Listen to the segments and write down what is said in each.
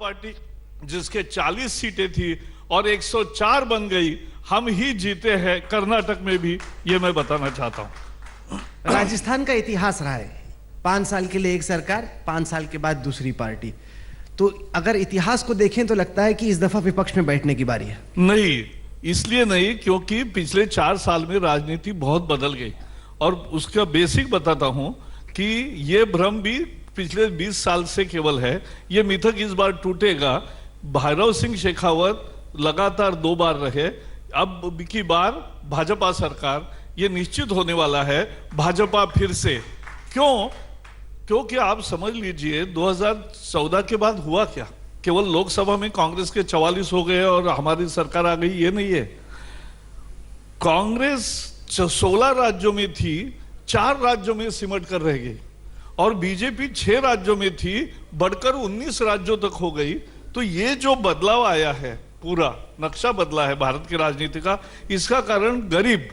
Party जिसके 40 सीटें थी और 104 बन गई, हम ही जीते हैं कर्नाटक में भी, ये मैं बताना चाहता हूं। राजस्थान का इतिहास रहा है, 5 साल के लिए एक सरकार, 5 साल के बाद दूसरी पार्टी। तो अगर इतिहास को देखें तो लगता है कि इस दफा विपक्ष में बैठने की बारी है। नहीं, इसलिए नहीं क्योंकि पिछले 4 साल में राजनीति बहुत बदल गई, और उसका बेसिक बताता हूं कि ये भ्रम भी पिछले 20 साल से केवल है, ये मिथक इस बार टूटेगा। भैरव सिंह शेखावत लगातार 2 बार रहे, अब की बार भाजपा सरकार, ये निश्चित होने वाला है भाजपा फिर से। क्यों? क्योंकि आप समझ लीजिए 2014 के बाद हुआ क्या, केवल लोकसभा में कांग्रेस के 44 हो गए और हमारी सरकार आ गई, ये नहीं है। कांग्रेस 16 राज्यों में थी, 4 राज्यों में सिमट कर रह गई, और बीजेपी 6 राज्यों में थी, बढ़कर 19 राज्यों तक हो गई। तो ये जो बदलाव आया है, पूरा नक्शा बदला है भारत की राजनीति का, इसका कारण गरीब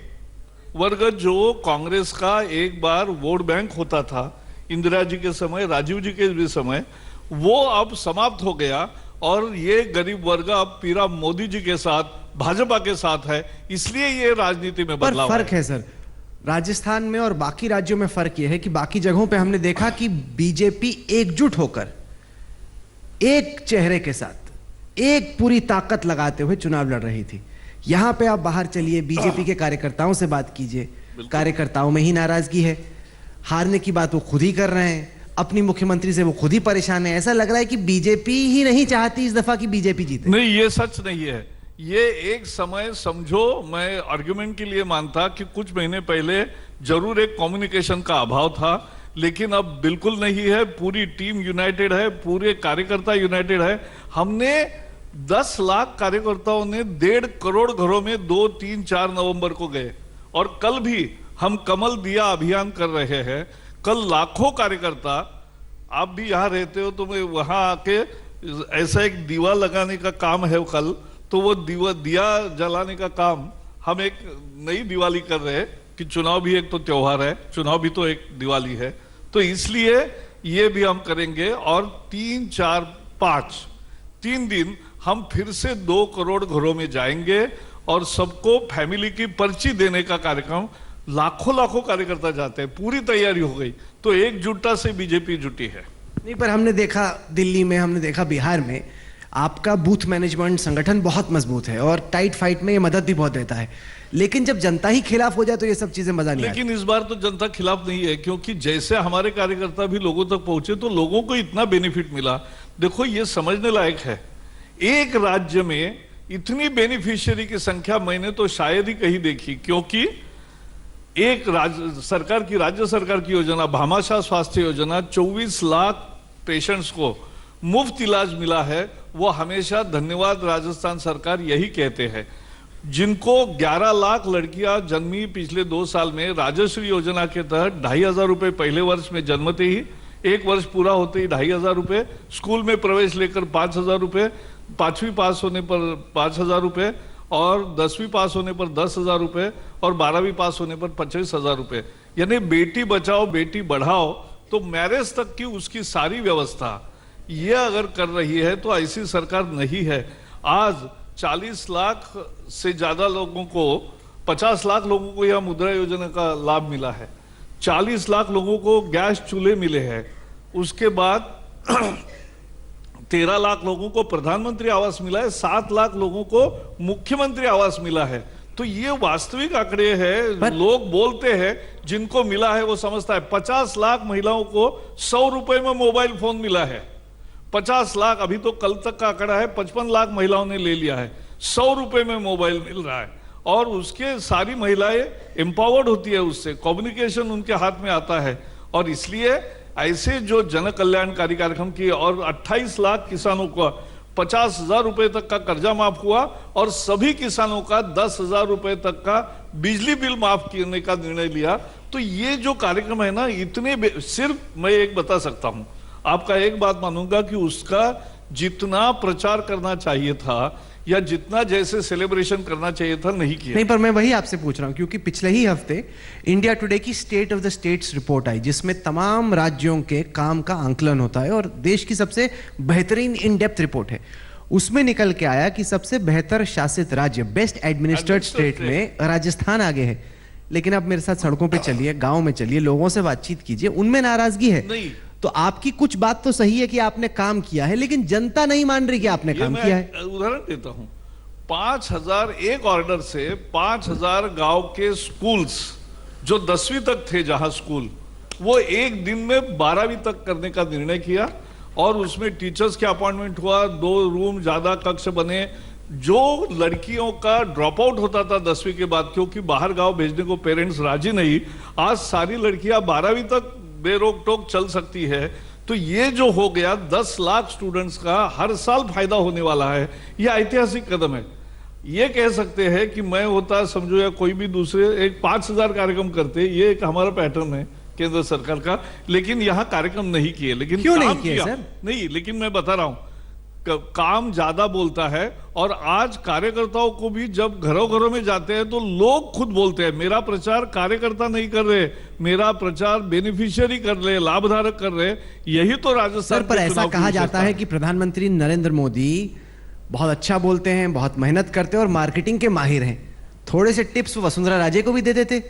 वर्ग जो कांग्रेस का एक बार वोट बैंक होता था इंदिरा जी के समय, राजीव जी के भी समय, वो अब समाप्त हो गया, और ये गरीब वर्ग अब पीरा मोदी जी के साथ, भाजपा के साथ है, इसलिए ये राजनीति में बदलाव पर फर्क है सर, राजस्थान में और बाकी राज्यों में फर्क यह है कि बाकी जगहों पे हमने देखा कि बीजेपी एकजुट होकर एक चेहरे के साथ एक पूरी ताकत लगाते हुए चुनाव लड़ रही थी। यहां पे आप बाहर चलिए, बीजेपी के कार्यकर्ताओं से बात कीजिए, कार्यकर्ताओं में ही नाराजगी है, हारने की बात वो खुद ही कर रहे हैं, अपनी मुख्यमंत्री से वो खुद ही परेशान है। ऐसा लग रहा है कि बीजेपी ही नहीं चाहती इस दफा की बीजेपी जीते। नहीं, ये सच नहीं है। ये एक समय समझो, मैं आर्गुमेंट के लिए मानता कि कुछ महीने पहले जरूर एक कम्युनिकेशन का अभाव था, लेकिन अब बिल्कुल नहीं है। पूरी टीम यूनाइटेड है, पूरे कार्यकर्ता यूनाइटेड है। हमने 10 लाख कार्यकर्ताओं ने 1.5 करोड़ घरों में 2, 3, 4 नवंबर को गए, और कल भी हम कमल दिया अभियान कर रहे हैं। कल लाखों कार्यकर्ता, आप भी यहाँ रहते हो तो मैं वहां आके ऐसा एक दीवा लगाने का काम है कल, तो वो दिया जलाने का काम हम एक नई दिवाली कर रहे हैं कि चुनाव भी एक तो त्योहार है, चुनाव भी तो एक दिवाली है, तो इसलिए ये भी हम करेंगे। और 3, 4, 5 3 दिन हम फिर से 2 करोड़ घरों में जाएंगे, और सबको फैमिली की पर्ची देने का कार्यक्रम, लाखों कार्यकर्ता जाते हैं, पूरी तैयारी हो गई। तो एकजुटता से बीजेपी जुटी है। नहीं, पर हमने देखा दिल्ली में, हमने देखा बिहार में, आपका बूथ मैनेजमेंट संगठन बहुत मजबूत है और टाइट फाइट में ये मदद भी बहुत देता है, लेकिन जब जनता ही खिलाफ हो जाए तो ये सब चीजें मजा नहीं। लेकिन इस बार तो जनता खिलाफ नहीं है, क्योंकि जैसे हमारे कार्यकर्ता भी लोगों तक पहुंचे तो लोगों को इतना बेनिफिट मिला। देखो, ये समझने लायक है, एक राज्य में इतनी बेनिफिशियरी की संख्या मैंने तो शायद ही कहीं देखी, क्योंकि एक राज्य सरकार की योजना, भामाशाह स्वास्थ्य योजना, 24 लाख पेशेंट्स को मुफ्त इलाज मिला है। वो हमेशा धन्यवाद राजस्थान सरकार यही कहते हैं। जिनको 11 लाख लड़कियां जन्मी पिछले 2 साल में, राजश्री योजना के तहत 2,500 रुपए पहले वर्ष में जन्मते ही, 1 वर्ष पूरा होते ही 2,500 रुपए, स्कूल में प्रवेश लेकर 5,000 रुपए, 5वीं पास होने पर 5,000 रुपए, और 10वीं पास होने पर 10,000 रुपए, और 12वीं पास होने पर 25,000 रुपए। यानी बेटी बचाओ बेटी बढ़ाओ, तो मैरिज तक की उसकी सारी व्यवस्था ये अगर कर रही है तो ऐसी सरकार नहीं है। आज 40 लाख से ज्यादा लोगों को, 50 लाख लोगों को यह मुद्रा योजना का लाभ मिला है, 40 लाख लोगों को गैस चूल्हे मिले हैं, उसके बाद 13 लाख लोगों को प्रधानमंत्री आवास मिला है, 7 लाख लोगों को मुख्यमंत्री आवास मिला है। तो ये वास्तविक आंकड़े हैं, लोग बोलते हैं, जिनको मिला है वो समझता है। 50 लाख महिलाओं को 100 रुपए में मोबाइल फोन मिला है, 50 लाख, अभी तो कल तक का आंकड़ा है, 55 लाख महिलाओं ने ले लिया है, 100 रुपए में मोबाइल मिल रहा है, और उसके सारी महिलाएं एम्पावर्ड होती है, उससे कम्युनिकेशन उनके हाथ में आता है। और इसलिए ऐसे जो जन कल्याणकारी कार्यक्रम की, और 28 लाख किसानों को 50,000 रुपए तक का कर्जा माफ हुआ, और सभी किसानों का 10,000 रुपए तक का बिजली बिल माफ करने का निर्णय लिया। तो ये जो कार्यक्रम है ना, इतने, सिर्फ मैं एक बता सकता हूं, आपका एक बात मानूंगा कि उसका जितना प्रचार करना चाहिए था या जितना जैसे सेलिब्रेशन करना चाहिए था नहीं किया। नहीं, पर मैं वही आपसे पूछ रहा हूं क्योंकि पिछले ही हफ्ते इंडिया टुडे की state of the states report आई जिसमें तमाम राज्यों के काम का आंकलन होता है और देश की सबसे बेहतरीन इन डेप्थ रिपोर्ट है। उसमें निकल के आया कि सबसे बेहतर शासित राज्य, बेस्ट एडमिनिस्ट्रेड स्टेट में राजस्थान आगे है। लेकिन आप मेरे साथ सड़कों पे चलिए, गांव में चलिए, लोगों से बातचीत कीजिए, उनमें नाराजगी है। नहीं, तो आपकी कुछ बात तो सही है कि आपने काम किया है, लेकिन जनता नहीं मान रही कि आपने काम किया है। उदाहरण देता हूं, 5,000 एक ऑर्डर से 5,000 गांव के स्कूल्स जो 10वीं तक थे, जहां स्कूल वो एक दिन में 12वीं तक करने का निर्णय किया और उसमें टीचर्स के अपॉइंटमेंट हुआ, 2 रूम ज्यादा कक्ष बने। जो लड़कियों का ड्रॉप आउट होता था 10वीं के बाद क्योंकि बाहर गांव भेजने को पेरेंट्स राजी नहीं, आज सारी लड़कियां 12वीं तक बेरोक टोक चल सकती है। तो ये जो हो गया 10 लाख स्टूडेंट्स का हर साल फायदा होने वाला है, ये ऐतिहासिक कदम है। ये कह सकते हैं कि मैं होता समझो या कोई भी दूसरे एक 5,000 कार्यक्रम करते, ये एक हमारा पैटर्न है केंद्र सरकार का, लेकिन यहाँ कार्यक्रम नहीं किए। लेकिन क्यों नहीं काम किए किया सर? नहीं, लेकिन मैं बता रहा हूं काम ज्यादा बोलता है। और आज कार्यकर्ताओं को भी जब घरों घरों में जाते हैं तो लोग खुद बोलते हैं मेरा प्रचार कार्यकर्ता नहीं कर रहे, मेरा प्रचार बेनिफिशियरी कर रहे, लाभधारक कर रहे। यही तो राजस्थान सर, पर ऐसा कहा जाता है कि प्रधानमंत्री नरेंद्र मोदी बहुत अच्छा बोलते हैं, बहुत मेहनत करते हैं और मार्केटिंग के माहिर हैं। थोड़े से टिप्स वसुंधरा राजे को भी दे देते।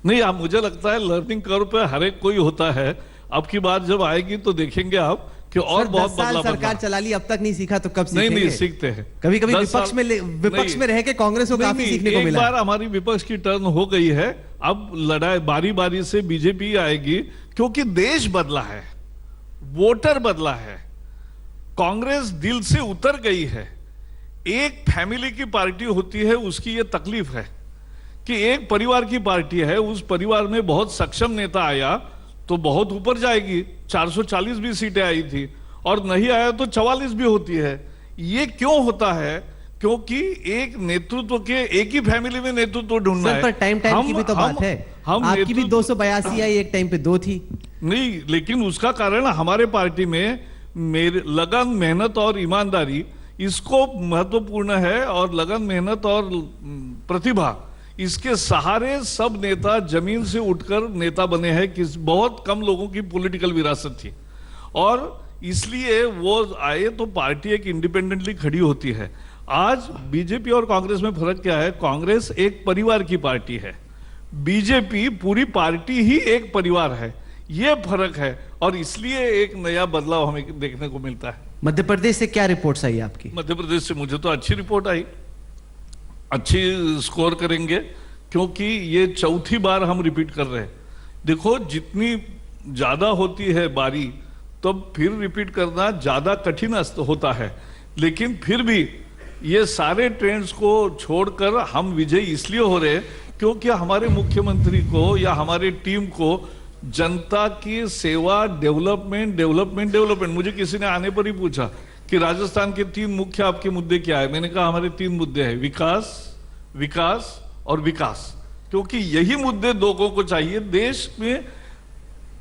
नहीं, आप मुझे लगता है लर्निंग कर्व पे हर एक कोई होता है। अब की बात जब आएगी तो देखेंगे आप कि और बहुत बदलाव। सरकार चला ली, अब तक नहीं सीखा तो कब सीखेंगे? नहीं, सीखते हैं। कभी कभी विपक्ष में रह के कांग्रेस को काफी सीखने को मिला। एक बार हमारी विपक्ष की टर्न हो गई है, अब लड़ाई बारी बारी से बीजेपी आएगी क्योंकि देश बदला है, वोटर बदला है, कांग्रेस दिल से उतर गई है। एक फैमिली की पार्टी होती है, उसकी ये तकलीफ है कि एक परिवार की पार्टी है, उस परिवार में बहुत सक्षम नेता आया तो बहुत ऊपर जाएगी। 440 भी सीटें आई थी और नहीं आया तो 44 भी होती है। ये क्यों होता है? क्योंकि एक नेतृत्व के एक ही फैमिली में नेतृत्व ढूंढना है। पर टाइम की भी तो बात है। आपकी भी 282 आई, एक टाइम पे 2 थी। नहीं, लेकिन उसका कारण हमारे पार्टी में मेरे लगन, मेहनत और ईमानदारी इसको महत्वपूर्ण है। और लगन, मेहनत और प्रतिभा, इसके सहारे सब नेता जमीन से उठकर नेता बने हैं। बहुत कम लोगों की पॉलिटिकल विरासत थी और इसलिए वो आए तो पार्टी एक इंडिपेंडेंटली खड़ी होती है। आज बीजेपी और कांग्रेस में फर्क क्या है? कांग्रेस एक परिवार की पार्टी है, बीजेपी पूरी पार्टी ही एक परिवार है। ये फर्क है और इसलिए एक नया बदलाव हमें देखने को मिलता है। मध्य प्रदेश से क्या रिपोर्ट्स आई आपकी? मध्य प्रदेश से मुझे तो अच्छी रिपोर्ट आई, अच्छी स्कोर करेंगे क्योंकि ये चौथी बार हम रिपीट कर रहे हैं। देखो, जितनी ज्यादा होती है बारी तब फिर रिपीट करना ज्यादा कठिन होता है, लेकिन फिर भी ये सारे ट्रेंड्स को छोड़कर हम विजयी इसलिए हो रहे हैं क्योंकि हमारे मुख्यमंत्री को या हमारी टीम को जनता की सेवा, डेवलपमेंट। मुझे किसी ने आने पर ही पूछा कि राजस्थान के 3 मुख्य आपके मुद्दे क्या है? मैंने कहा हमारे 3 मुद्दे हैं, विकास, विकास और विकास। क्योंकि यही मुद्दे लोगों को चाहिए देश में।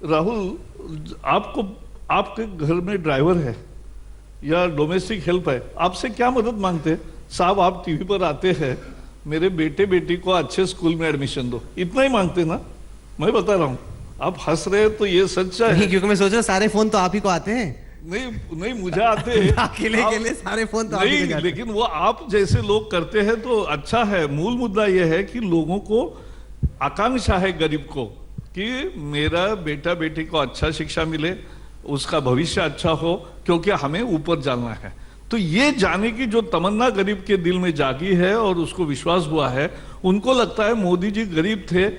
राहुल, आपके घर में ड्राइवर है या डोमेस्टिक हेल्प है, आपसे क्या मदद मांगते? साहब, आप टीवी पर आते हैं, मेरे बेटे बेटी को अच्छे स्कूल में एडमिशन दो, इतना ही मांगते ना? मैं बता रहा हूं, आप हंस रहे तो ये सच्चा है। क्योंकि मैं सोच रहा हूं सारे फोन तो आप ही को आते हैं। नहीं, मुझे आते हैं अकेले सारे फोन तो नहीं, लेकिन वो आप जैसे लोग करते हैं तो अच्छा है। मूल मुद्दा यह है कि लोगों को आकांक्षा है, गरीब को, कि मेरा बेटा बेटी को अच्छा शिक्षा मिले, उसका भविष्य अच्छा हो, क्योंकि हमें ऊपर जाना है। तो ये जाने की जो तमन्ना गरीब के दिल में जागी है और उसको विश्वास हुआ है, उनको लगता है मोदी जी गरीब थे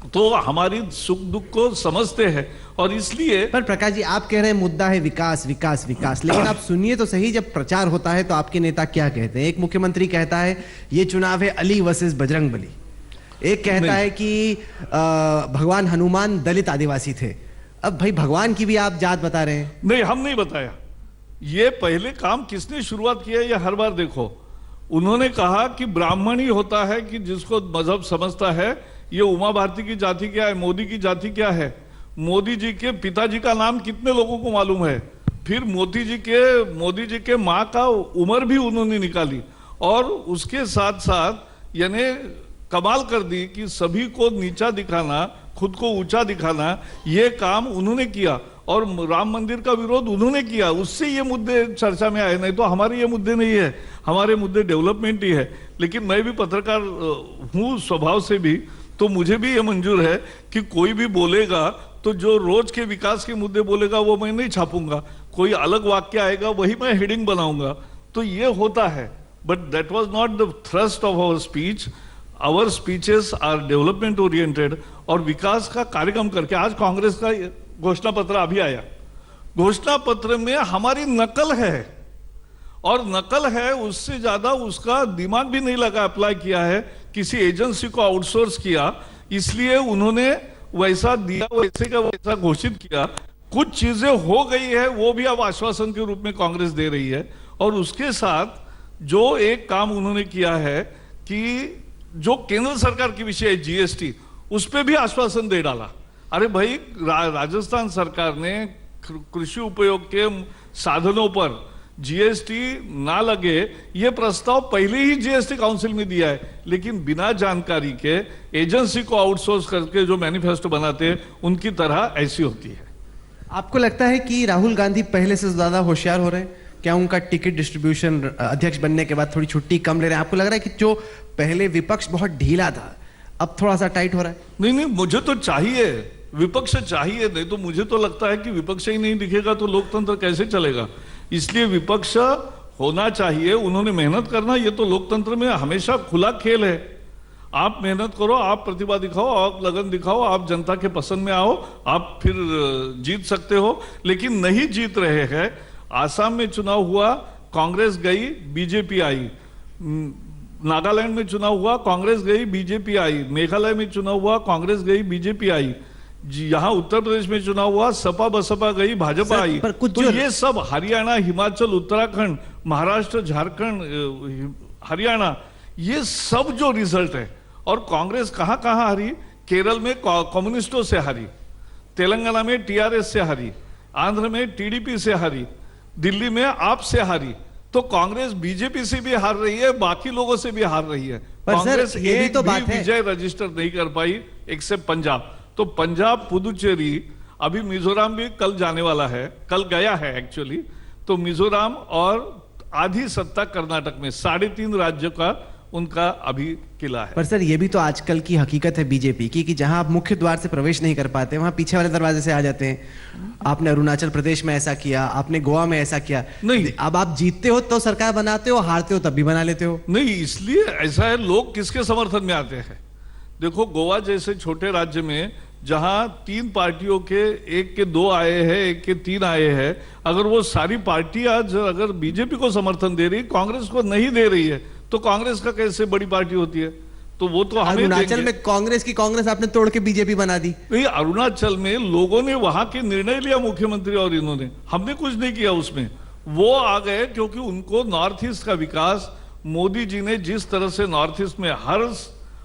तो हमारी सुख दुख को समझते हैं और इसलिए। पर प्रकाश जी, आप कह रहे हैं मुद्दा है विकास विकास विकास, लेकिन आप सुनिए तो सही, जब प्रचार होता है तो आपके नेता क्या कहते हैं? एक मुख्यमंत्री कहता है ये चुनाव है अली वर्सेस बजरंग बली, एक कहता है कि भगवान हनुमान दलित आदिवासी थे। अब भाई, भगवान की भी आप जात बता रहे हैं। नहीं, हम नहीं बताया। ये पहले काम किसने शुरुआत किया ये हर बार देखो। उन्होंने कहा कि ब्राह्मण ही होता है कि जिसको मजहब समझता है। ये उमा भारती की जाति क्या है, मोदी की जाति क्या है? मोदी जी के पिताजी का नाम कितने लोगों को मालूम है? फिर मोदी जी के माँ का उम्र भी उन्होंने निकाली, और उसके साथ साथ यानी कमाल कर दी कि सभी को नीचा दिखाना, खुद को ऊंचा दिखाना, ये काम उन्होंने किया। और राम मंदिर का विरोध उन्होंने किया, उससे ये मुद्दे चर्चा में आए, नहीं तो हमारे ये मुद्दे नहीं है, हमारे मुद्दे डेवलपमेंट ही है। लेकिन मैं भी पत्रकार हूँ स्वभाव से भी, तो मुझे भी ये मंजूर है कि कोई भी बोलेगा तो जो रोज के विकास के मुद्दे बोलेगा वो मैं नहीं छापूंगा, कोई अलग वाक्य आएगा वही मैं हेडिंग बनाऊंगा। तो ये होता है, but that was not the thrust of our speech. Our speeches are development oriented और विकास का कार्यक्रम करके। आज कांग्रेस का घोषणा पत्र अभी आया, घोषणा पत्र में हमारी नकल है, और नकल है, उससे ज्यादा उसका दिमाग भी नहीं लगा, अप्लाई किया है, किसी एजेंसी को आउटसोर्स किया, इसलिए उन्होंने वैसा दिया, वैसे का वैसा घोषित किया। कुछ चीजें हो गई है वो भी अब आश्वासन के रूप में कांग्रेस दे रही है। और उसके साथ जो एक काम उन्होंने किया है कि जो केंद्र सरकार की विषय है जीएसटी, उस पर भी आश्वासन दे डाला। अरे भाई, राजस्थान सरकार ने कृषि उपयोग के साधनों पर जीएसटी ना लगे ये प्रस्ताव पहले ही जीएसटी काउंसिल में दिया है, लेकिन बिना जानकारी के एजेंसी को आउटसोर्स करके जो मैनिफेस्टो बनाते हैं उनकी तरह ऐसी होती है। आपको लगता है कि राहुल गांधी पहले से ज्यादा होशियार हो रहे हैं? क्या उनका टिकट डिस्ट्रीब्यूशन अध्यक्ष बनने के बाद थोड़ी छुट्टी कम ले रहे हैं? आपको लग रहा है कि जो पहले विपक्ष बहुत ढीला था अब थोड़ा सा टाइट हो रहा है? नहीं, मुझे तो चाहिए, विपक्ष चाहिए, नहीं तो मुझे तो लगता है कि विपक्ष ही नहीं दिखेगा तो लोकतंत्र कैसे चलेगा। इसलिए विपक्ष होना चाहिए, उन्होंने मेहनत करना, ये तो लोकतंत्र में हमेशा खुला खेल है। आप मेहनत करो, आप प्रतिभा दिखाओ, आप लगन दिखाओ, आप जनता के पसंद में आओ, आप फिर जीत सकते हो। लेकिन नहीं जीत रहे हैं। आसाम में चुनाव हुआ, कांग्रेस गई, बीजेपी आई। नागालैंड में चुनाव हुआ, कांग्रेस गई, बीजेपी आई। मेघालय में चुनाव हुआ, कांग्रेस गई, बीजेपी आई। यहाँ उत्तर प्रदेश में चुनाव हुआ, सपा बसपा गई, भाजपा आई। तो ये सब हरियाणा, हिमाचल, उत्तराखंड, महाराष्ट्र, झारखंड, हरियाणा, ये सब जो रिजल्ट है, और कांग्रेस कहां कहां हारी। केरल में कम्युनिस्टों से हारी, तेलंगाना में टीआरएस से हारी, आंध्र में टीडीपी से हारी, दिल्ली में आप से हारी। तो कांग्रेस बीजेपी से भी हार रही है, बाकी लोगों से भी हार रही है। कांग्रेस एक भी विजय रजिस्टर नहीं कर पाई एक्सेप्ट पंजाब। तो पंजाब, पुदुचेरी, अभी मिजोरम भी कल जाने वाला है, कल गया है एक्चुअली। तो मिजोरम और आधी सत्ता कर्नाटक में, 3.5 राज्यों का उनका अभी किला है। पर सर ये भी तो आजकल की हकीकत है बीजेपी की कि जहां आप मुख्य द्वार से प्रवेश नहीं कर पाते वहां पीछे वाले दरवाजे से आ जाते हैं। आपने अरुणाचल प्रदेश में ऐसा किया, आपने गोवा में ऐसा किया। नहीं, अब आप जीतते हो तो सरकार बनाते हो, हारते हो तब भी बना लेते हो। नहीं, इसलिए ऐसा है, लोग किसके समर्थन में आते हैं। देखो, गोवा जैसे छोटे राज्य में जहां 3 पार्टियों के, एक के 2 आए हैं, एक के 3 आए हैं, अगर वो सारी पार्टी आज अगर बीजेपी को समर्थन दे रही, कांग्रेस को नहीं दे रही है, तो कांग्रेस का कैसे बड़ी पार्टी होती है? तो वो तो हमें अरुणाचल में कांग्रेस आपने तोड़ के बीजेपी बना दी। नहीं, अरुणाचल में लोगों ने वहां के निर्णय लिया, मुख्यमंत्री और इन्होंने, हमने कुछ नहीं किया उसमें। वो आ गए क्योंकि उनको नॉर्थ ईस्ट का विकास, मोदी जी ने जिस तरह से नॉर्थ ईस्ट में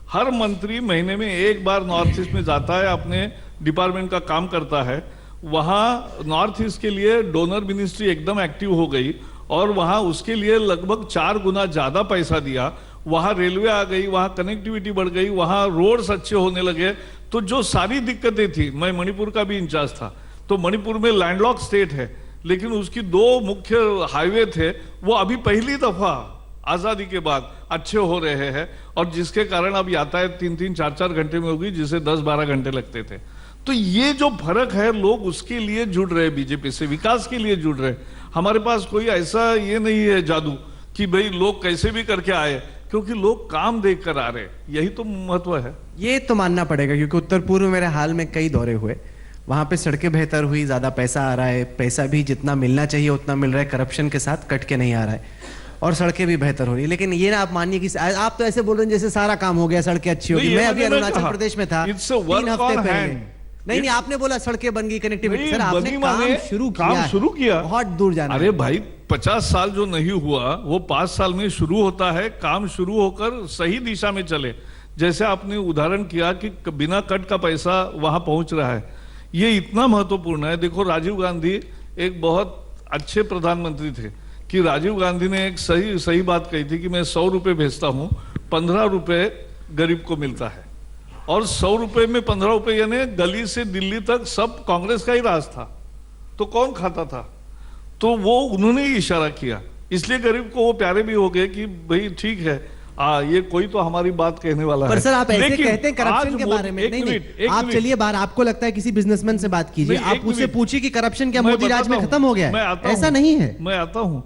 हर मंत्री महीने में एक बार नॉर्थ ईस्ट में जाता है, अपने डिपार्टमेंट का काम करता है। वहां नॉर्थ ईस्ट के लिए डोनर मिनिस्ट्री एकदम एक्टिव हो गई, और वहां उसके लिए लगभग 4 गुना ज्यादा पैसा दिया। वहां रेलवे आ गई, वहां कनेक्टिविटी बढ़ गई, वहां रोड्स अच्छे होने लगे। तो जो सारी दिक्कतें थी, मैं मणिपुर का भी इंचार्ज था, तो मणिपुर में लैंडलॉक स्टेट है, लेकिन उसकी 2 मुख्य हाईवे थे, वो अभी पहली दफा आजादी के बाद अच्छे हो रहे हैं, और जिसके कारण अब यातायात 3-3, 4-4 घंटे में होगी, जिसे 10-12 घंटे लगते थे। तो ये जो फर्क है, लोग उसके लिए जुड़ रहे, बीजेपी से विकास के लिए जुड़ रहे। हमारे पास कोई ऐसा ये नहीं है जादू कि भाई लोग कैसे भी करके आए, क्योंकि लोग काम देख कर आ रहे, यही तो महत्व है। ये तो मानना पड़ेगा, क्योंकि उत्तर पूर्व में मेरे हाल में कई दौरे हुए, वहां पे सड़कें बेहतर हुई, ज्यादा पैसा आ रहा है, पैसा भी जितना मिलना चाहिए उतना मिल रहा है, करप्शन के साथ कट के नहीं आ रहा है, और सड़कें भी बेहतर हो रही है। लेकिन ये ना आप मानिए कि आप तो ऐसे बोल रहे हैं जैसे सारा काम हो गया, सड़कें अच्छी हो गई। मैं अभी अरुणाचल प्रदेश में था 3 हफ्ते पहले। नहीं, आपने बोला सड़कें बन गई, कनेक्टिविटी। सर आपने काम शुरू किया, बहुत दूर जाना। अरे भाई, 50 साल जो नहीं हुआ वो 5 साल में शुरू होता है। काम शुरू होकर सही दिशा में चले, जैसे आपने उदाहरण किया कि बिना कट का पैसा वहां पहुंच रहा है, ये इतना महत्वपूर्ण है। देखो, राजीव गांधी एक बहुत अच्छे प्रधानमंत्री थे कि राजीव गांधी ने एक सही बात कही थी कि मैं 100 रुपए भेजता हूं, 15 रुपए गरीब को मिलता है। और 100 रुपए में 15 रुपए यानी गली से दिल्ली तक सब कांग्रेस का ही राज था, तो कौन खाता था? तो वो उन्होंने ही इशारा किया, इसलिए गरीब को वो प्यारे भी हो गए कि भाई ठीक है, ये कोई तो हमारी बात कहने वाला पर है। सर आप ऐसे लेकिन कहते हैं करप्शन के बारे में, नहीं, आप चलिए बाहर, आपको लगता है किसी बिजनेसमैन से बात कीजिए, आप उससे पूछिए कि करप्शन क्या मोदी राज में खत्म हो गया है? ऐसा नहीं है। मैं आता हूं,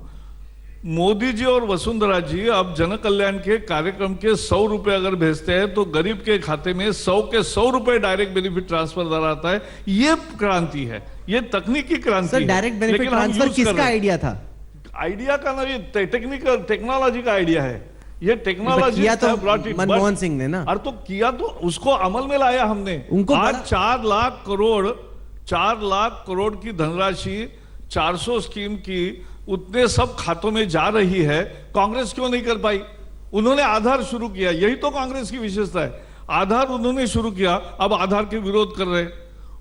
मोदी जी और वसुंधरा जी अब जन कल्याण के कार्यक्रम के 100 रुपए अगर भेजते हैं तो गरीब के खाते में 100 के 100 रुपए डायरेक्ट बेनिफिट ट्रांसफर आता है। ये क्रांति है, ये तकनीकी क्रांति सर, डायरेक्ट बेनिफिट ट्रांसफर किसका आइडिया था? आइडिया का ना, ये टेक्निकल टेक्नोलॉजी का आइडिया है। ये टेक्नोलॉजी किया तो मनमोहन सिंह ने ना, और तो किया तो उसको अमल में लाया हमने। उनको आज 4 लाख करोड़ की धनराशि 400 स्कीम की उतने सब खातों में जा रही है। कांग्रेस क्यों नहीं कर पाई? उन्होंने आधार शुरू किया, यही तो कांग्रेस की विशेषता है। आधार उन्होंने शुरू किया, अब आधार के विरोध कर रहे।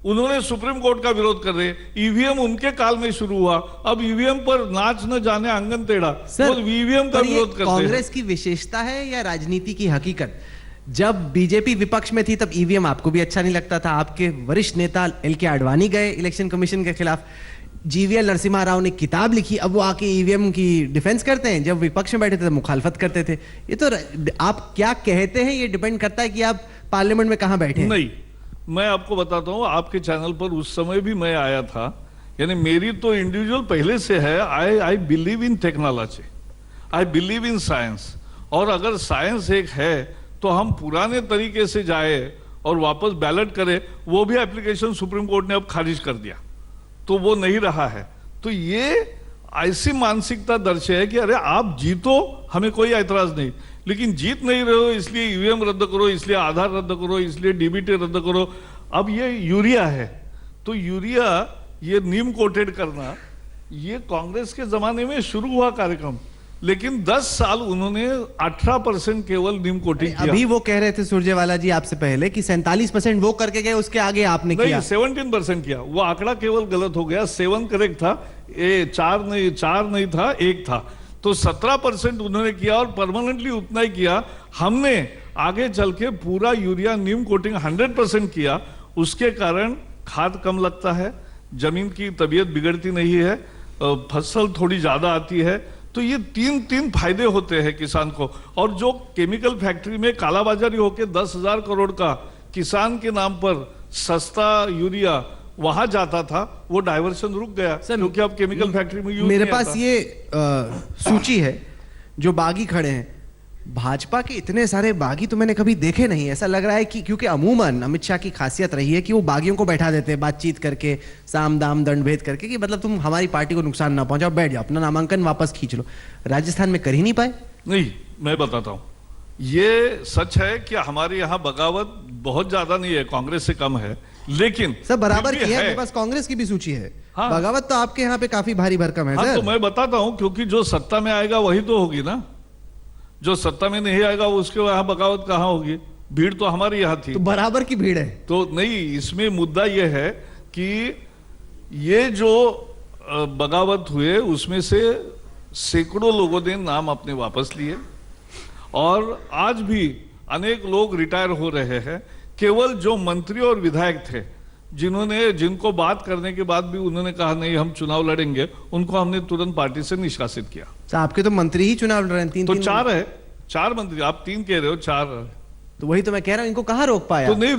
उन्होंने सुप्रीम कोर्ट का विरोध कर रहे। ईवीएम उनके काल में शुरू हुआ, अब ईवीएम पर नाच न जाने आंगन टेढ़ा, सर ईवीएम का विरोध करते हैं। कांग्रेस की विशेषता है या राजनीति की हकीकत? जब बीजेपी विपक्ष में थी तब ईवीएम आपको भी अच्छा नहीं लगता था, आपके वरिष्ठ नेता एल.के. आडवाणी गए इलेक्शन कमीशन के खिलाफ, जीवीएल नरसिम्हा राव ने किताब लिखी, अब वो आके ईवीएम की डिफेंस करते हैं, जब विपक्ष में बैठे थे तो मुखालफत करते थे। ये तो आप क्या कहते हैं ये डिपेंड करता है कि आप पार्लियामेंट में कहां बैठे हैं। नहीं, मैं आपको बताता हूं, आपके चैनल पर उस समय भी मैं आया था। यानी मेरी तो इंडिविजुअल पहले से है, I believe in technology, I believe in science. और अगर साइंस एक है तो हम पुराने तरीके से जाए और वापस बैलेट करें, वो भी एप्लीकेशन सुप्रीम कोर्ट ने अब खारिज कर दिया, तो वो नहीं रहा है। तो ये ऐसी मानसिकता दर्शे है कि अरे आप जीतो, हमें कोई ऐतराज नहीं, लेकिन जीत नहीं रहे हो इसलिए ईवीएम रद्द करो, इसलिए आधार रद्द करो, इसलिए डीबीटी रद्द करो। अब ये यूरिया है, तो यूरिया ये नीम कोटेड करना, ये कांग्रेस के जमाने में शुरू हुआ कार्यक्रम, लेकिन 10 साल उन्होंने 18% केवल नीम कोटिंग किया। अभी वो कह रहे थे सुरजेवाला जी आपसे पहले कि 47% वो करके गए, उसके आगे आपने किया। 17% किया, वो आंकड़ा केवल गलत हो गया, 7 करेक्ट था, 4 नहीं था, 1 था, तो 17% उन्होंने किया और परमानेंटली उतना ही किया। हमने आगे चल के पूरा यूरिया नीम कोटिंग 100% किया, उसके कारण खाद कम लगता है, जमीन की तबीयत बिगड़ती नहीं है, फसल थोड़ी ज्यादा आती है। तो ये तीन फायदे होते हैं किसान को। और जो केमिकल फैक्ट्री में कालाबाजारी होके 10,000 करोड़ का किसान के नाम पर सस्ता यूरिया वहां जाता था, वो डाइवर्शन रुक गया क्योंकि अब केमिकल फैक्ट्री में यूज मेरे पास ये सूची है जो बागी खड़े हैं, भाजपा के इतने सारे बागी तो मैंने कभी देखे नहीं। ऐसा लग रहा है कि क्योंकि अमूमन अमित शाह की खासियत रही है कि वो बागियों को बैठा देते हैं बातचीत करके, साम दाम दंड भेद करके, कि मतलब तुम हमारी पार्टी को नुकसान ना पहुंचाओ, बैठ जाओ, अपना नामांकन वापस खींच लो। राजस्थान में कर ही नहीं पाए। नहीं, मैं बताता हूं, ये सच है कि हमारे यहाँ बगावत बहुत ज्यादा नहीं है, कांग्रेस से कम है, लेकिन सब बराबर की है। मेरे पास कांग्रेस की भी सूची है। हाँ, बगावत तो आपके यहाँ पे काफी भारी भरकम है। हाँ, तो मैं बताता हूं, क्योंकि जो सत्ता में आएगा वही तो होगी ना, जो सत्ता में नहीं आएगा उसके वहां बगावत कहां होगी? भीड़ तो हमारे यहाँ थी, तो बराबर की भीड़ है। तो नहीं, इसमें मुद्दा यह है कि ये जो बगावत हुए उसमें से सैकड़ों लोगों ने नाम अपने वापस लिए और आज भी अनेक लोग रिटायर हो रहे हैं। केवल जो मंत्री और विधायक थे जिनको बात करने के बाद भी उन्होंने कहा नहीं हम चुनाव लड़ेंगे, उनको हमने तुरंत पार्टी से निष्कासित किया। तो आपके तो मंत्री ही चुनाव लड़ रहे हैं, तीन 4 है, 4 मंत्री, आप 3 कह रहे हो, 4। तो वही तो मैं कह रहा हूं, इनको कहां रोक पाया? तो नहीं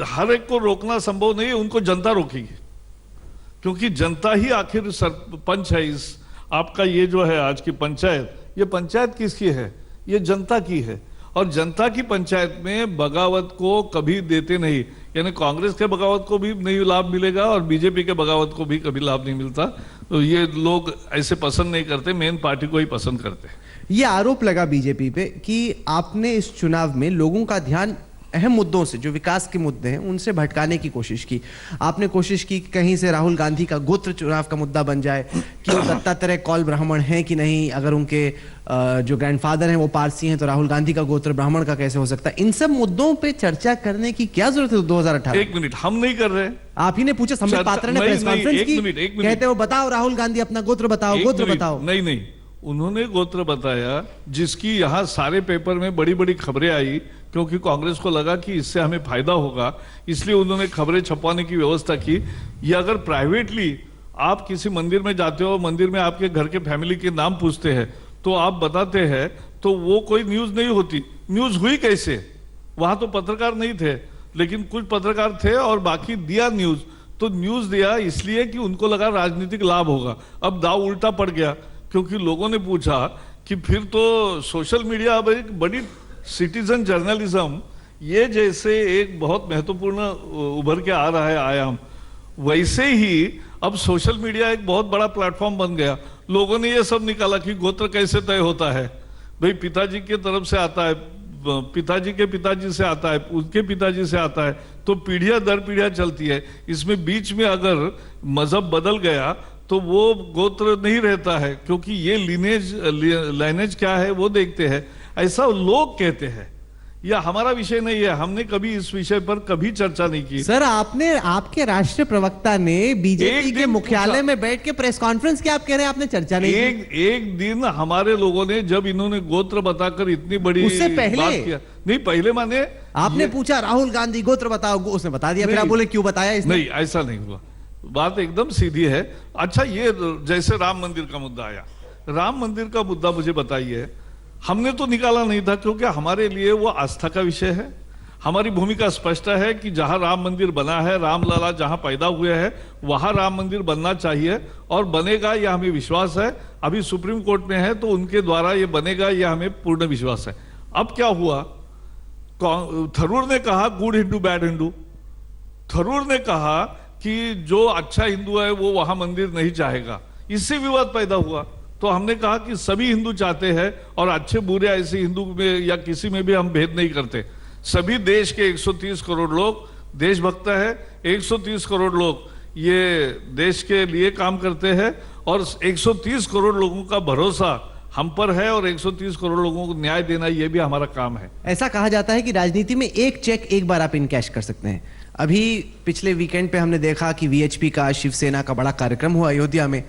हर एक को रोकना संभव नहीं है, उनको जनता रोकेगी, क्योंकि जनता ही आखिर सरपंच है। इस आपका ये जो है आज की पंचायत, ये पंचायत किसकी है? ये जनता की है। और जनता की पंचायत में बगावत को कभी देते नहीं, यानी कांग्रेस के बगावत को भी नहीं लाभ मिलेगा और बीजेपी के बगावत को भी कभी लाभ नहीं मिलता। तो ये लोग ऐसे पसंद नहीं करते, मेन पार्टी को ही पसंद करते हैं। ये आरोप लगा बीजेपी पे कि आपने इस चुनाव में लोगों का ध्यान अहम मुद्दों से, जो विकास के मुद्दे हैं, उनसे भटकाने की कोशिश की। आपने कोशिश की कि कहीं से राहुल गांधी का गोत्र चुनाव का मुद्दा बन जाए कि वो दत्तात्रेय कौल ब्राह्मण हैं कि नहीं, अगर उनके जो ग्रैंडफादर हैं वो पारसी हैं तो राहुल गांधी का गोत्र ब्राह्मण का कैसे हो सकता है। इन सब मुद्दों पे चर्चा करने की क्या जरूरत है 2018? एक मिनट, हम नहीं कर रहे। आप ही ने पूछा, संबित पात्रा ने प्रेस कॉन्फ्रेंस की, कहते हो बताओ राहुल गांधी अपना गोत्र बताओ, गोत्र बताओ। नहीं, उन्होंने गोत्र बताया, जिसकी यहाँ सारे पेपर में बड़ी बड़ी खबरें आई, क्योंकि कांग्रेस को लगा कि इससे हमें फायदा होगा, इसलिए उन्होंने खबरें छपवाने की व्यवस्था की। ये अगर प्राइवेटली आप किसी मंदिर में जाते हो, मंदिर में आपके घर के फैमिली के नाम पूछते हैं, तो आप बताते हैं, तो वो कोई न्यूज नहीं होती। न्यूज हुई कैसे? वहां तो पत्रकार नहीं थे, लेकिन कुछ पत्रकार थे और बाकी दिया न्यूज। तो न्यूज दिया इसलिए कि उनको लगा राजनीतिक लाभ होगा। अब दाव उल्टा पड़ गया, क्योंकि लोगों ने पूछा कि फिर तो सोशल मीडिया अब एक बड़ी सिटीजन जर्नलिज्म, ये जैसे एक बहुत महत्वपूर्ण उभर के आ रहा है आयाम, वैसे ही अब सोशल मीडिया एक बहुत बड़ा प्लेटफॉर्म बन गया। लोगों ने ये सब निकाला कि गोत्र कैसे तय होता है। भाई पिताजी के तरफ से आता है, पिताजी के पिताजी से आता है, उनके पिताजी से आता है, तो पीढ़ियां दर पीढ़ियां चलती है। इसमें बीच में अगर मजहब बदल गया तो वो गोत्र नहीं रहता है, क्योंकि ये लाइनेज क्या है वो देखते हैं, ऐसा लोग कहते हैं। यह हमारा विषय नहीं है, हमने कभी इस विषय पर कभी चर्चा नहीं की। सर, आपके राष्ट्रीय प्रवक्ता ने बीजेपी के मुख्यालय में बैठ के प्रेस कॉन्फ्रेंस की, आप कह रहे हैं आपने चर्चा नहीं की। एक दिन हमारे लोगों ने, जब इन्होंने गोत्र बताकर इतनी बड़ी उससे पहले बात किया, नहीं पहले माने आपने पूछा राहुल गांधी गोत्र बताओ, उसने बता दिया, फिर आप बोले क्यों बताया इसने? नहीं, ऐसा नहीं हुआ, बात एकदम सीधी है। अच्छा, ये जैसे राम मंदिर का मुद्दा आया, राम मंदिर का मुद्दा मुझे बताइए। हमने तो निकाला नहीं था, क्योंकि हमारे लिए वो आस्था का विषय है। हमारी भूमिका स्पष्ट है कि जहां राम मंदिर बना है, रामलला जहां पैदा हुए हैं, वहां राम मंदिर बनना चाहिए और बनेगा, यह हमें विश्वास है। अभी सुप्रीम कोर्ट में है, तो उनके द्वारा ये बनेगा, यह हमें पूर्ण विश्वास है। अब क्या हुआ, थरूर ने कहा गुड हिंदू बैड हिंदू। थरूर ने कहा कि जो अच्छा हिंदू है वो वहां मंदिर नहीं चाहेगा, इससे विवाद पैदा हुआ। तो हमने कहा कि सभी हिंदू चाहते हैं, और अच्छे बुरे ऐसे हिंदू में या किसी में भी हम भेद नहीं करते। सभी देश के 130 करोड़ लोग देशभक्त है, 130 करोड़ लोग ये देश के लिए काम करते हैं, और 130 करोड़ लोगों का भरोसा हम पर है, और 130 करोड़ लोगों को न्याय देना ये भी हमारा काम है। ऐसा कहा जाता है कि राजनीति में एक चेक एक बार आप इनकैश कर सकते हैं। अभी पिछले वीकेंड पे हमने देखा कि वीएचपी का, शिवसेना का बड़ा कार्यक्रम हुआ अयोध्या में।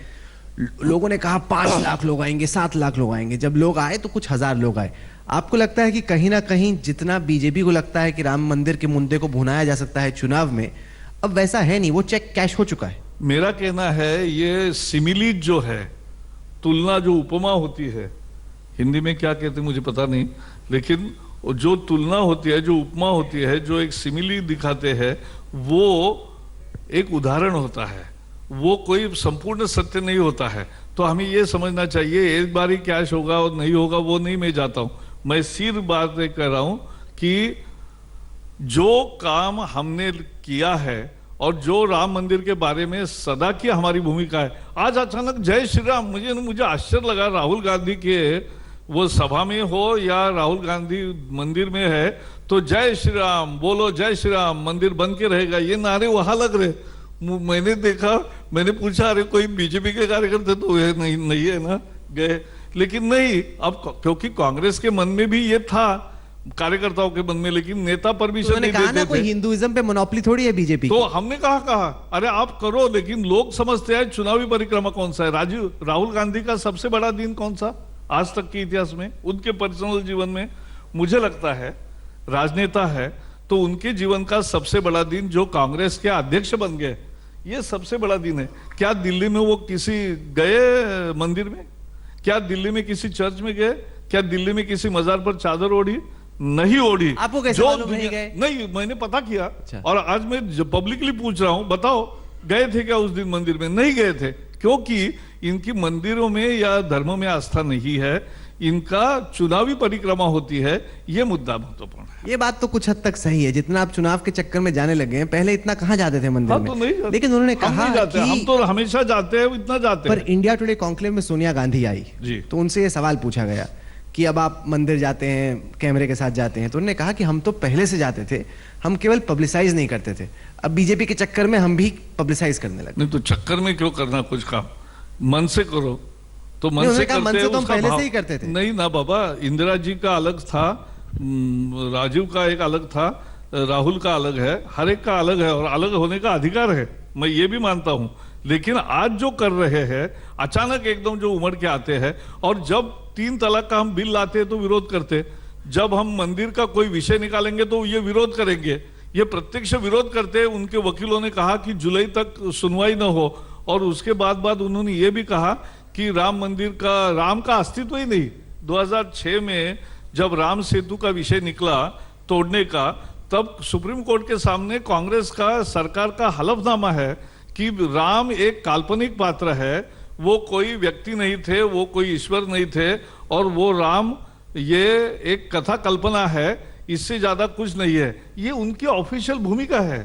लोगों ने कहा 5 लाख लोग आएंगे, 7 लाख लोग आएंगे। जब लोग आए तो कुछ हजार लोग आए। आपको लगता है कि कहीं ना कहीं जितना बीजेपी को लगता है कि राम मंदिर के मुद्दे को भुनाया जा सकता है चुनाव में, अब वैसा है नहीं, वो चेक कैश हो चुका है? मेरा कहना है ये सिमिलीज जो है, तुलना जो उपमा होती है, हिंदी में क्या कहते हैं मुझे पता नहीं, लेकिन जो तुलना होती है, जो उपमा होती है, जो एक सिमिली दिखाते हैं, वो एक उदाहरण होता है, वो कोई संपूर्ण सत्य नहीं होता है। तो हमें ये समझना चाहिए एक बार ही कैश होगा और नहीं होगा वो नहीं मैं जाता हूं। मैं सिर्फ बात कह रहा हूं कि जो काम हमने किया है और जो राम मंदिर के बारे में सदा की हमारी भूमिका है, आज अचानक जय श्री राम, मुझे आश्चर्य लगा। राहुल गांधी के वो सभा में हो या राहुल गांधी मंदिर में है तो जय श्री राम बोलो, जय श्री राम, मंदिर बन के रहेगा, ये नारे वहां लग रहे। मैंने देखा, मैंने पूछा अरे कोई बीजेपी के कार्यकर्ता तो नहीं है ना, गए, लेकिन नहीं। अब क्योंकि कांग्रेस के मन में भी ये था, कार्यकर्ताओं के मन में, लेकिन नेता परमिशन नहीं देते थे। कोई हिंदुइज्म पे मोनोपोली थोड़ी है बीजेपी। तो हमने कहा अरे आप करो, लेकिन लोग समझते हैं चुनावी परिक्रमा कौन सा है। राहुल गांधी का सबसे बड़ा दिन कौन सा आज तक के इतिहास में, उनके पर्सनल जीवन में? मुझे लगता है राजनेता है तो उनके जीवन का सबसे बड़ा दिन जो कांग्रेस के अध्यक्ष बन गए, ये सबसे बड़ा दिन है। क्या दिल्ली में वो किसी गए मंदिर में? क्या दिल्ली में किसी चर्च में गए? क्या दिल्ली में किसी मजार पर चादर ओढ़ी? नहीं ओढ़ी। आपको कैसे मालूम नहीं गए? नहीं, मैंने पता किया। अच्छा। और आज मैं पब्लिकली पूछ रहा हूं, बताओ गए थे क्या उस दिन मंदिर में? नहीं गए थे, क्योंकि इनकी मंदिरों में या धर्मों में आस्था नहीं है, इनका चुनावी परिक्रमा होती है, ये मुद्दा महत्वपूर्ण है। ये बात तो कुछ हद तक सही है, जितना आप चुनाव के चक्कर में जाने लगे हैं, पहले इतना कहां जाते थे मंदिर में? तो नहीं जाते। लेकिन उन्होंने कहा कि हम तो हमेशा जाते हैं, इतना जाते पर हैं। इंडिया टुडे कॉन्क्लेव में सोनिया गांधी आई जी, तो उनसे ये सवाल पूछा गया कि अब आप मंदिर जाते हैं कैमरे के साथ जाते हैं, तो उन्होंने कहा कि हम तो पहले से जाते थे, हम केवल पब्लिसाइज नहीं करते थे, अब बीजेपी के चक्कर में हम भी पब्लिसाइज करने लगे। नहीं तो चक्कर में क्यों करना कुछ काम, मन से करो तो मन नहीं, से उन्होंने कहा, करते मन से तो हम उसका पहले भाव- से ही करते थे। नहीं ना बाबा, इंदिरा जी का अलग था, राजीव का एक अलग था, राहुल का अलग है, हर एक का अलग है और अलग होने का अधिकार है, मैं ये भी मानता हूं। लेकिन आज जो कर रहे हैं अचानक एकदम जो उमड़ के आते हैं, और जब 3 तलाक का हम बिल लाते हैं तो विरोध करते, जब हम मंदिर का कोई विषय निकालेंगे तो ये विरोध करेंगे, ये प्रत्यक्ष विरोध करते हैं। उनके वकीलों ने कहा कि जुलाई तक सुनवाई न हो, और उसके बाद उन्होंने ये भी कहा कि राम मंदिर का, राम का अस्तित्व ही नहीं। 2006 में जब राम सेतु का विषय निकला तोड़ने का, तब सुप्रीम कोर्ट के सामने कांग्रेस का, सरकार का हलफनामा है कि राम एक काल्पनिक पात्र है, वो कोई व्यक्ति नहीं थे, वो कोई ईश्वर नहीं थे, और वो राम ये एक कथा कल्पना है, इससे ज्यादा कुछ नहीं है। ये उनकी ऑफिशियल भूमिका है।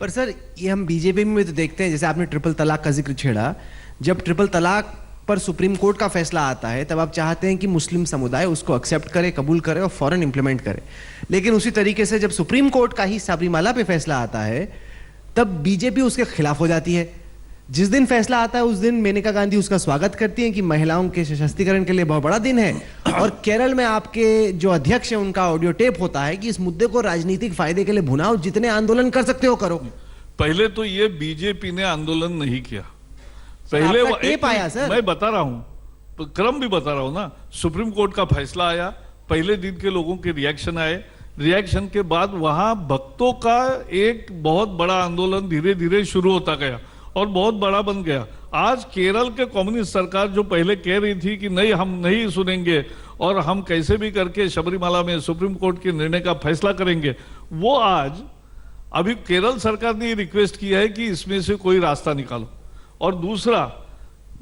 पर सर, ये हम बीजेपी में तो देखते हैं, जैसे आपने ट्रिपल तलाक का जिक्र छेड़ा, जब ट्रिपल तलाक पर सुप्रीम कोर्ट का फैसला आता है तब आप चाहते हैं कि मुस्लिम समुदाय उसको एक्सेप्ट करे, कबूल करे और फौरन इंप्लीमेंट करे। लेकिन उसी तरीके से जब सुप्रीम कोर्ट का ही सबरीमाला पे फैसला आता है तब बीजेपी उसके खिलाफ हो जाती है। जिस दिन फैसला आता है उस दिन मेनका गांधी उसका स्वागत करती हैं कि महिलाओं के सशक्तिकरण के लिए बहुत बड़ा दिन है, और केरल में आपके जो अध्यक्ष हैं उनका ऑडियो टेप होता है कि इस मुद्दे को राजनीतिक फायदे के लिए भुनाओ, जितने आंदोलन कर सकते हो करो। पहले तो ये बीजेपी ने आंदोलन नहीं किया, पहले आपका टेप आया सर, मैं बता रहा हूं, क्रम भी बता रहा हूं ना। सुप्रीम कोर्ट का फैसला आया, पहले दिन के लोगों के रिएक्शन आए, रिएक्शन के बाद वहां भक्तों का एक बहुत बड़ा आंदोलन धीरे धीरे शुरू होता गया और बहुत बड़ा बन गया। आज केरल के कम्युनिस्ट सरकार जो पहले कह रही थी कि नहीं हम नहीं सुनेंगे और हम कैसे भी करके सबरीमाला में सुप्रीम कोर्ट के निर्णय का फैसला करेंगे, वो आज अभी केरल सरकार ने रिक्वेस्ट किया है कि इसमें से कोई रास्ता निकालो। और दूसरा,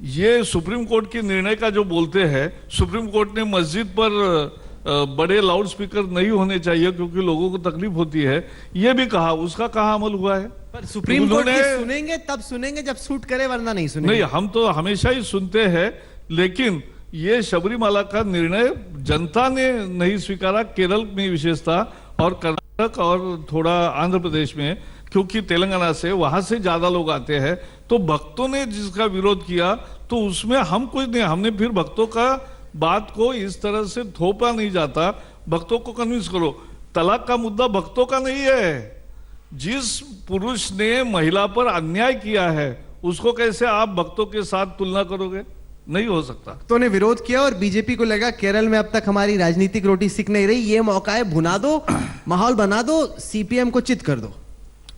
ये सुप्रीम कोर्ट के निर्णय का जो बोलते हैं, सुप्रीम कोर्ट ने मस्जिद पर बड़े लाउड स्पीकर नहीं होने चाहिए क्योंकि लोगों को तकलीफ होती है, ये भी कहा, उसका कहाँ अमल हुआ है? पर सुप्रीम कोर्ट उन्होंने- की सुनेंगे तब सुनेंगे जब सूट करे, वरना नहीं सुनेंगे। नहीं, हम तो हमेशा ही सुनते हैं, लेकिन ये सबरीमाला का निर्णय जनता ने नहीं स्वीकारा, केरल में विशेषता, और कर्नाटक और थोड़ा आंध्र प्रदेश में, क्योंकि तेलंगाना से वहां से ज्यादा लोग आते हैं, तो भक्तों ने जिसका विरोध किया तो उसमें हम कुछ नहीं, हमने फिर भक्तों का बात को इस तरह से थोपा नहीं जाता, भक्तों को कन्विंस करो। तलाक का मुद्दा भक्तों का नहीं है, जिस पुरुष ने महिला पर अन्याय किया है उसको कैसे आप भक्तों के साथ तुलना करोगे? नहीं हो सकता। तो ने विरोध किया और बीजेपी को लगा केरल में अब तक हमारी राजनीतिक रोटी सिक नहीं रही, ये मौका है, भुना दो, माहौल बना दो, सीपीएम को चित कर दो।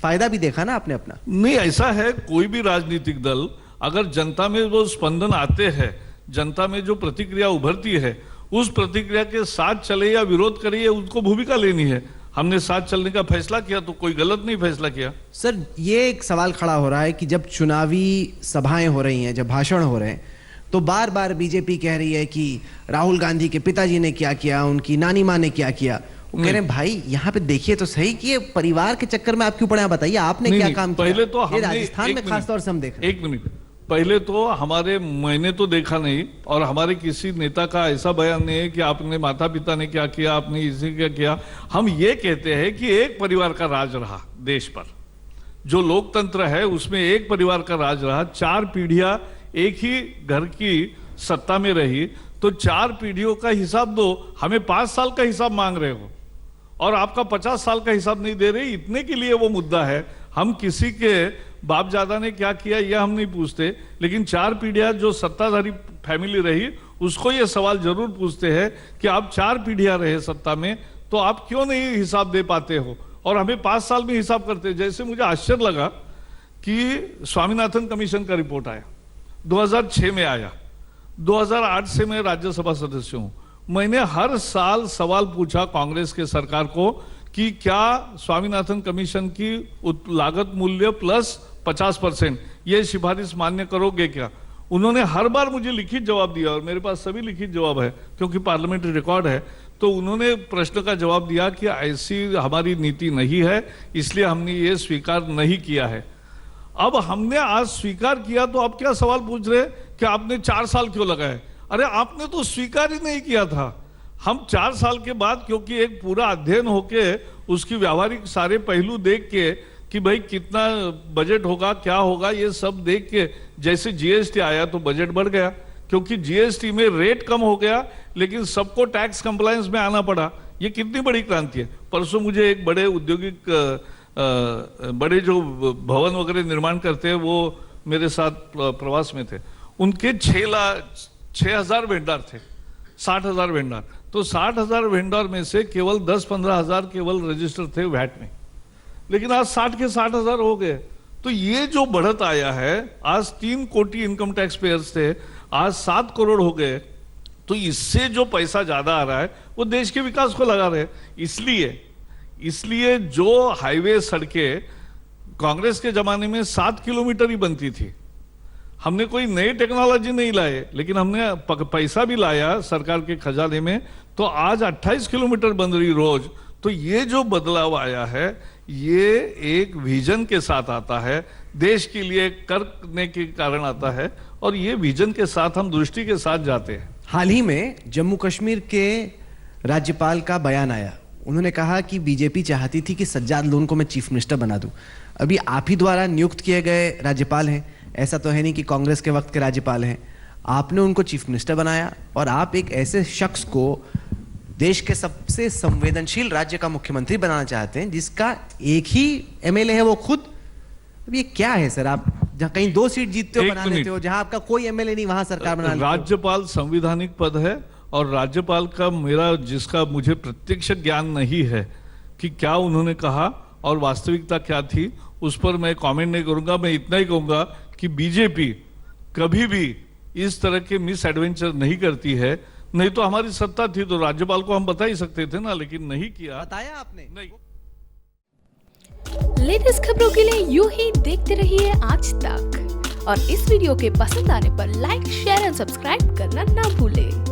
फायदा भी देखा ना आपने अपना। नहीं, ऐसा है, कोई भी राजनीतिक दल अगर जनता में वो स्पंदन आते हैं, जनता में जो प्रतिक्रिया उभरती है, उस प्रतिक्रिया के साथ चले या विरोध करे, उनको भूमिका लेनी है। हमने साथ चलने का फैसला किया तो कोई गलत नहीं फैसला किया। सर, ये एक सवाल खड़ा हो रहा है कि जब चुनावी सभाएं हो रही हैं, जब भाषण हो रहे हैं, तो बार बार बीजेपी कह रही है कि राहुल गांधी के पिताजी ने क्या किया, उनकी नानी माँ ने क्या किया। वो कह रहे हैं भाई यहाँ पे देखिए तो सही कि ये परिवार के चक्कर में आप क्यों पड़े हैं, बताइए आपने क्या काम किया। पहले तो ये हमने राजस्थान में खासतौर से हम देख रहे हैं। एक मिनट, पहले तो हमारे, मैंने तो देखा नहीं और हमारे किसी नेता का ऐसा बयान नहीं है कि आपने माता पिता ने क्या किया, आपने इसे क्या किया। हम ये कहते हैं कि एक परिवार का राज रहा देश पर, जो लोकतंत्र है उसमें एक परिवार का राज रहा, 4 पीढ़ियां एक ही घर की सत्ता में रही, तो 4 पीढ़ियों का हिसाब दो। हमें 5 साल का हिसाब मांग रहे हो और आपका 50 साल का हिसाब नहीं दे रहे, इतने के लिए वो मुद्दा है। हम किसी के बाप दादा ने क्या किया यह हम नहीं पूछते, लेकिन 4 पीढ़ियां जो सत्ताधारी फैमिली रही उसको ये सवाल जरूर पूछते हैं कि आप 4 पीढ़ियां रहे सत्ता में, तो आप क्यों नहीं हिसाब दे पाते हो और हमें 5 साल में हिसाब करते। जैसे मुझे आश्चर्य लगा कि स्वामीनाथन कमीशन का रिपोर्ट आया, 2006 में आया, 2008 से मैं राज्यसभा सदस्य हूं। मैंने हर साल सवाल पूछा कांग्रेस के सरकार को कि क्या स्वामीनाथन कमीशन की लागत मूल्य प्लस 50% ये सिफारिश मान्य करोगे क्या? उन्होंने हर बार मुझे लिखित जवाब दिया और मेरे पास सभी लिखित जवाब है क्योंकि पार्लियामेंट्री रिकॉर्ड है। तो उन्होंने प्रश्न का जवाब दिया कि ऐसी हमारी नीति नहीं है, इसलिए हमने ये स्वीकार नहीं किया है। अब हमने आज स्वीकार किया तो आप क्या सवाल पूछ रहे कि आपने 4 साल क्यों लगाए? अरे आपने तो स्वीकार ही नहीं किया था। हम 4 साल के बाद, क्योंकि एक पूरा अध्ययन होके उसकी व्यावहारिक सारे पहलू देख के कि भाई कितना बजट होगा, क्या होगा, ये सब देख के, जैसे जीएसटी आया तो बजट बढ़ गया, क्योंकि जीएसटी में रेट कम हो गया लेकिन सबको टैक्स कंप्लायंस में आना पड़ा। ये कितनी बड़ी क्रांति है। परसों मुझे एक बड़े औद्योगिक बड़े जो भवन वगैरह निर्माण करते हैं वो मेरे साथ प्रवास में थे। उनके 6,000 वेंडर थे, 60,000 वेंडर। तो 60,000 वेंडर में से केवल 10-15 हजार केवल रजिस्टर थे वैट में, लेकिन आज 60 के 60,000 हो गए। तो ये जो बढ़त आया है, आज 3 कोटी इनकम टैक्स पेयर्स थे, आज 7 करोड़ हो गए। तो इससे जो पैसा ज्यादा आ रहा है वो देश के विकास को लगा रहे हैं। इसलिए जो हाईवे सड़कें कांग्रेस के जमाने में 7 किलोमीटर ही बनती थी, हमने कोई नई टेक्नोलॉजी नहीं लाए, लेकिन हमने पैसा भी लाया सरकार के खजाने में, तो आज 28 किलोमीटर बन रही रोज। तो ये जो बदलाव आया है ये एक विजन के साथ आता है, देश के लिए करने के कारण आता है, और ये विजन के साथ हम दृष्टि के साथ जाते हैं। हाल ही में जम्मू कश्मीर के राज्यपाल का बयान आया। उन्होंने कहा कि बीजेपी चाहती थी कि सज्जाद लोन को मैं चीफ मिनिस्टर बना दूं। अभी आप ही द्वारा नियुक्त किए गए राज्यपाल हैं, ऐसा तो है नहीं कि कांग्रेस के वक्त के राज्यपाल हैं। आपने उनको चीफ मिनिस्टर बनाया और आप एक ऐसे शख्स को देश के सबसे संवेदनशील राज्य का मुख्यमंत्री बनाना चाहते हैं जिसका एक ही एमएलए है वो खुद। अब ये क्या है सर? आप जहां कहीं 2 सीट जीतते हो बना लेते हो, जहां आपका कोई एमएलए नहीं वहां सरकार बना लेते हो। राज्यपाल संवैधानिक पद है, और राज्यपाल का जिसका मुझे प्रत्यक्ष ज्ञान नहीं है कि क्या उन्होंने कहा और वास्तविकता क्या थी, उस पर मैं कमेंट नहीं करूंगा। मैं इतना ही कहूंगा कि बीजेपी कभी भी इस तरह के मिस एडवेंचर नहीं करती है। नहीं तो हमारी सत्ता थी तो राज्यपाल को हम बता ही सकते थे ना, लेकिन नहीं किया। बताया आपने नहीं। लेटेस्ट खबरों के लिए यूं ही देखते रहिए आज तक, और इस वीडियो के पसंद आने पर लाइक, शेयर एंड सब्सक्राइब करना ना भूलें।